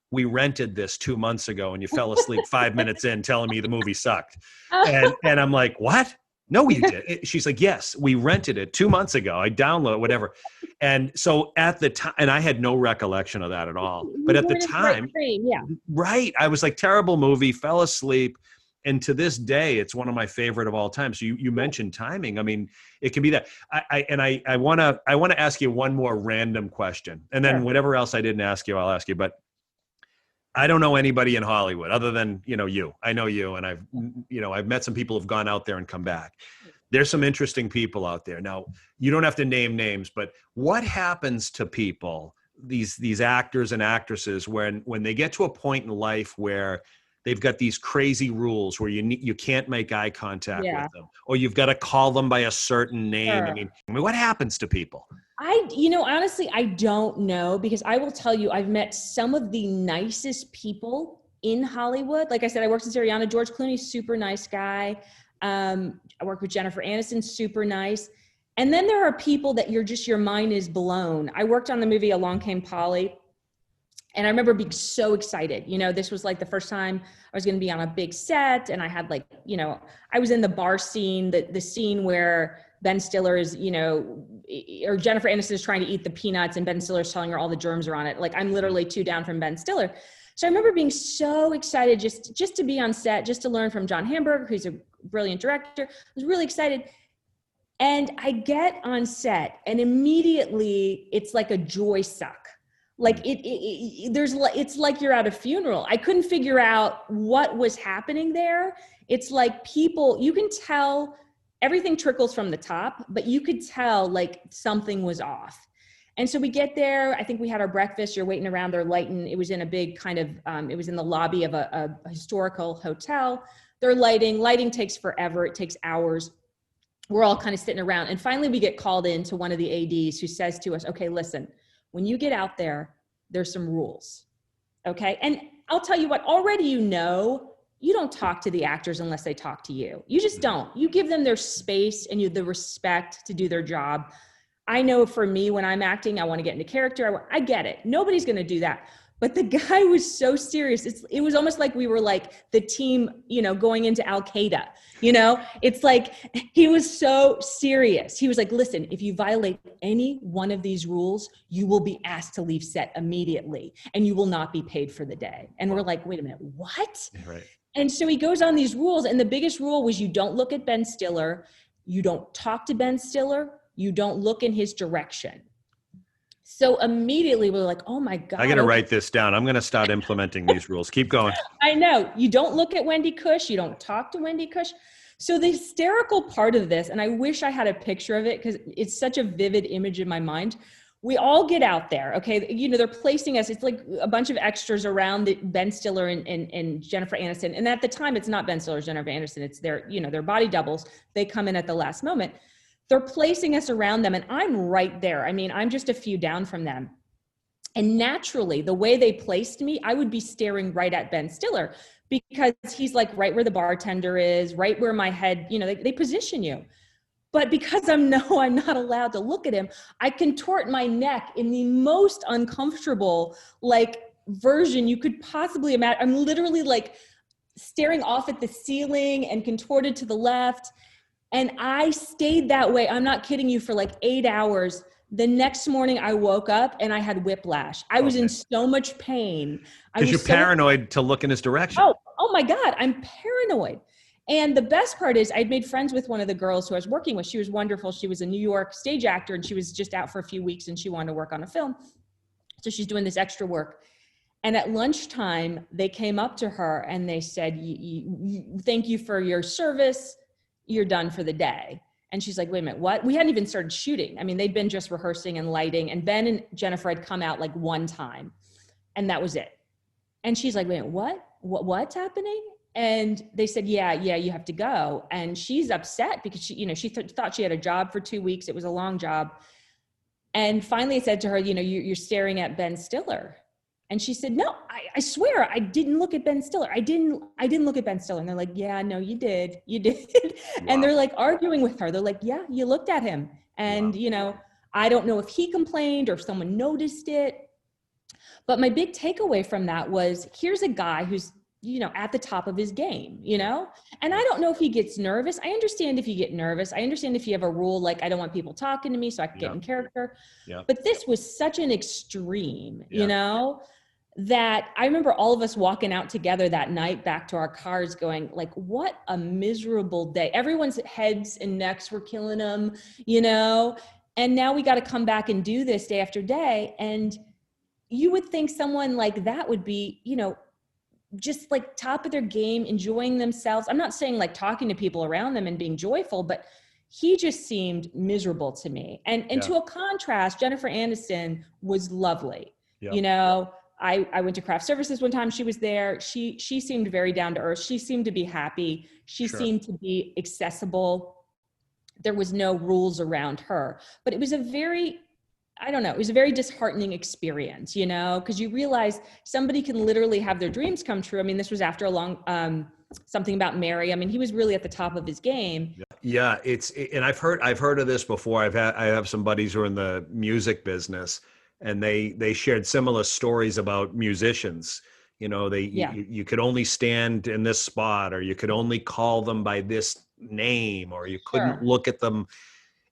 we rented this 2 months ago, and you fell asleep 5 minutes in telling me the movie sucked. And I'm like, what? No, you did. She's like, yes, we rented it 2 months ago. I downloaded whatever. And so at the time, and I had no recollection of that at all. But at the time, right, I was like, terrible movie, fell asleep. And to this day, it's one of my favorite of all time. So you mentioned timing. I mean, it can be that. I want to ask you one more random question. And then whatever else I didn't ask you, I'll ask you. But I don't know anybody in Hollywood other than, you. I know you, and I've met some people who've gone out there and come back. There's some interesting people out there. Now, you don't have to name names, but what happens to people, these actors and actresses, when they get to a point in life where they've got these crazy rules where you can't make eye contact with them, or you've got to call them by a certain name? I mean, what happens to people? Honestly, I don't know, because I will tell you, I've met some of the nicest people in Hollywood. Like I said, I worked in Syriana. George Clooney, super nice guy. I worked with Jennifer Aniston, super nice. And then there are people that your mind is blown. I worked on the movie Along Came Polly, and I remember being so excited. This was like the first time I was going to be on a big set, and I had I was in the bar scene, the scene where Ben Stiller is, or Jennifer Aniston is trying to eat the peanuts, and Ben Stiller's telling her all the germs are on it. Like, I'm literally 2 down from Ben Stiller. So I remember being so excited just to be on set, just to learn from John Hamburger, who's a brilliant director. I was really excited. And I get on set, and immediately it's like a joy suck. Like it's like you're at a funeral. I couldn't figure out what was happening there. It's like people, you can tell everything trickles from the top, but you could tell like something was off. And so we get there, I think we had our breakfast, you're waiting around, they're lighting, it was in a big kind of, it was in the lobby of a historical hotel. They're lighting takes forever, it takes hours. We're all kind of sitting around. And finally we get called in to one of the ADs who says to us, okay, listen, when you get out there, there's some rules, okay? And I'll tell you what, already you don't talk to the actors unless they talk to you. You just don't. You give them their space and the respect to do their job. I know for me, when I'm acting, I want to get into character. I get it. Nobody's going to do that. But the guy was so serious. It was almost like we were like the team, going into Al-Qaeda, it's like, he was so serious. He was like, listen, if you violate any one of these rules, you will be asked to leave set immediately and you will not be paid for the day. And we're like, wait a minute, what? Right. And so he goes on these rules. And the biggest rule was you don't look at Ben Stiller. You don't talk to Ben Stiller. You don't look in his direction. So immediately we're like, oh my God. I got to write this down. I'm going to start implementing these rules. Keep going. I know. You don't look at Wendy Kush. You don't talk to Wendy Kush. So the hysterical part of this, and I wish I had a picture of it because it's such a vivid image in my mind. We all get out there, okay? They're placing us. It's like a bunch of extras around Ben Stiller and Jennifer Aniston. And at the time, it's not Ben Stiller, Jennifer Aniston. It's their body doubles. They come in at the last moment. They're placing us around them, and I'm right there. I mean, I'm just a few down from them. And naturally, the way they placed me, I would be staring right at Ben Stiller because he's like right where the bartender is, right where my head, they position you. But because I'm not allowed to look at him, I contort my neck in the most uncomfortable, like version you could possibly imagine. I'm literally like staring off at the ceiling and contorted to the left. And I stayed that way. I'm not kidding you, for like 8 hours. The next morning I woke up and I had whiplash. I was in so much pain. Because you're paranoid to look in his direction. Oh my God, I'm paranoid. And the best part is I'd made friends with one of the girls who I was working with. She was wonderful. She was a New York stage actor and she was just out for a few weeks and she wanted to work on a film. So she's doing this extra work. And at lunchtime, they came up to her and they said, thank you for your service. You're done for the day. And she's like, wait a minute, what? We hadn't even started shooting. I mean, they'd been just rehearsing and lighting, and Ben and Jennifer had come out like one time and that was it. And she's like, wait a minute, what's happening? And they said, yeah, you have to go. And she's upset because she thought she had a job for 2 weeks. It was a long job. And finally I said to her, you're staring at Ben Stiller. And she said, no, I swear I didn't look at Ben Stiller. I didn't look at Ben Stiller. And they're like, yeah, no, you did. Wow. And they're like arguing with her. They're like, yeah, you looked at him. And, I don't know if he complained or if someone noticed it. But my big takeaway from that was, here's a guy who's, at the top of his game, and I don't know if he gets nervous. I understand if you get nervous. I understand if you have a rule, like, I don't want people talking to me so I can get in character. But this was such an extreme, that I remember all of us walking out together that night back to our cars going like, what a miserable day. Everyone's heads and necks were killing them, and now we got to come back and do this day after day. And you would think someone like that would be, just like top of their game, enjoying themselves. I'm not saying like talking to people around them and being joyful, but he just seemed miserable to me. And to a contrast, Jennifer Aniston was lovely. I went to craft services one time. She was there. She seemed very down to earth. She seemed to be happy. She seemed to be accessible. There was no rules around her, but it was a very disheartening experience, because you realize somebody can literally have their dreams come true. I mean, this was after a long, something about Mary. I mean, he was really at the top of his game. Yeah. And I've heard of this before. I have some buddies who are in the music business, and they shared similar stories about musicians. You could only stand in this spot, or you could only call them by this name, or you couldn't look at them.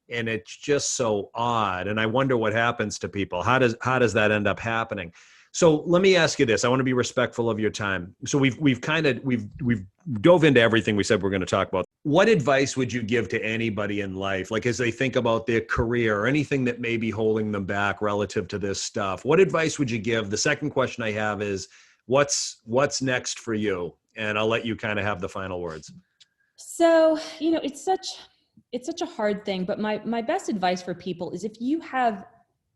And it's just so odd. And I wonder what happens to people. How does that end up happening? So let me ask you this. I want to be respectful of your time. So we've dove into everything we said we're going to talk about. What advice would you give to anybody in life, like as they think about their career or anything that may be holding them back relative to this stuff? What advice would you give? The second question I have is, what's next for you? And I'll let you kind of have the final words. So, it's such a hard thing, but my best advice for people is, if you have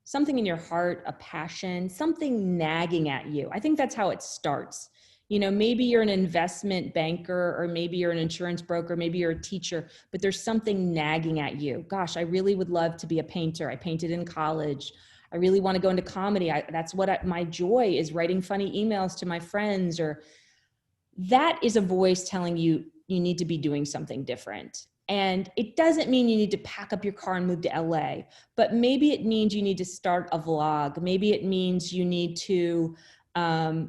something in your heart, a passion, something nagging at you, I think that's how it starts. Maybe you're an investment banker, or maybe you're an insurance broker, maybe you're a teacher, but there's something nagging at you. Gosh, I really would love to be a painter. I painted in college. I really want to go into comedy. That's what my joy is, writing funny emails to my friends. Or that is a voice telling you need to be doing something different. And it doesn't mean you need to pack up your car and move to LA, but maybe it means you need to start a vlog. Maybe it means you need to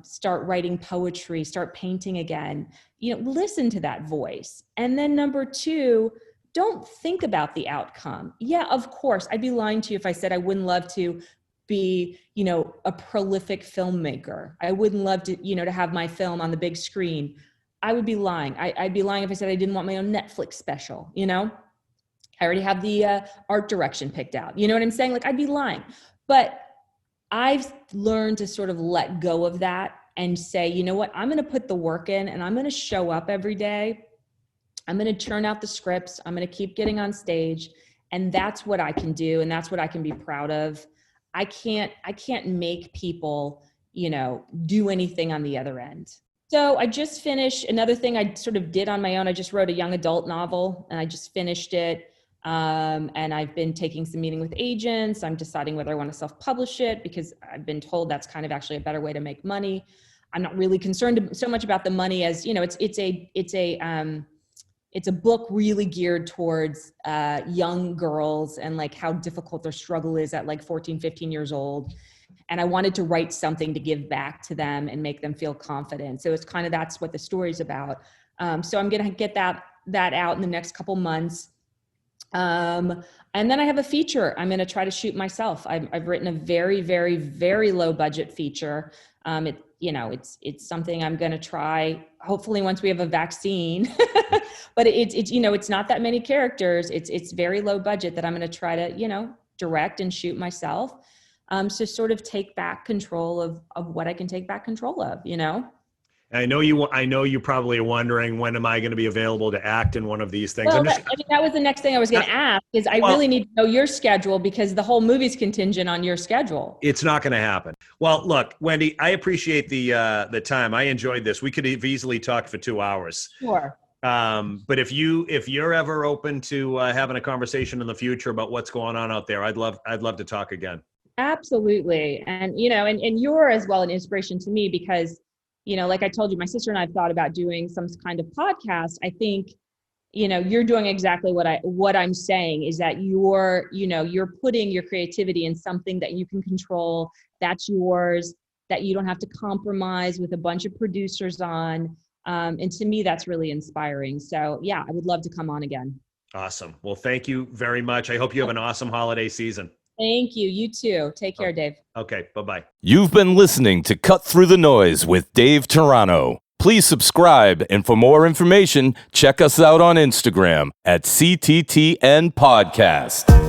start writing poetry, start painting again. Listen to that voice. And then number 2, don't think about the outcome. Yeah, of course, I'd be lying to you if I said I wouldn't love to be, a prolific filmmaker. I wouldn't love to, to have my film on the big screen. I would be lying. I'd be lying if I said I didn't want my own Netflix special, I already have the art direction picked out. You know what I'm saying? Like, I'd be lying. But I've learned to sort of let go of that and say, you know what, I'm going to put the work in, and I'm going to show up every day. I'm going to churn out the scripts. I'm going to keep getting on stage. And that's what I can do. And that's what I can be proud of. I can't make people, do anything on the other end. So I just finished another thing I sort of did on my own. I just wrote a young adult novel, and I just finished it. And I've been taking some meeting with agents. I'm deciding whether I want to self-publish it, because I've been told that's kind of actually a better way to make money. I'm not really concerned so much about the money as, it's a book really geared towards young girls and like how difficult their struggle is at like 14, 15 years old. And I wanted to write something to give back to them and make them feel confident. So it's kind of, that's what the story's about. So I'm going to get that out in the next couple months. And then I have a feature I'm going to try to shoot myself. I've written a very, very, very low budget feature. It's something I'm going to try, hopefully once we have a vaccine, but it's not that many characters. It's very low budget that I'm going to try to, direct and shoot myself. So sort of take back control of what I can take back control of, I know you probably are wondering, when am I going to be available to act in one of these things? Well, that was the next thing I was going to ask, is I really need to know your schedule, because the whole movie's contingent on your schedule. It's not going to happen. Well, look, Wendy, I appreciate the time. I enjoyed this. We could have easily talked for 2 hours. Sure. But if you're ever open to having a conversation in the future about what's going on out there, I'd love to talk again. Absolutely. And, and you're as well an inspiration to me, because like I told you, my sister and I have thought about doing some kind of podcast. I think, you're doing exactly what I'm saying, is that you're putting your creativity in something that you can control, that's yours, that you don't have to compromise with a bunch of producers on. And to me, that's really inspiring. So yeah, I would love to come on again. Awesome. Well, thank you very much. I hope you have an awesome holiday season. Thank you. You too. Take care, Dave. Okay. Bye-bye. You've been listening to Cut Through the Noise with Dave Toronto. Please subscribe, and for more information, check us out on Instagram at CTTN Podcast.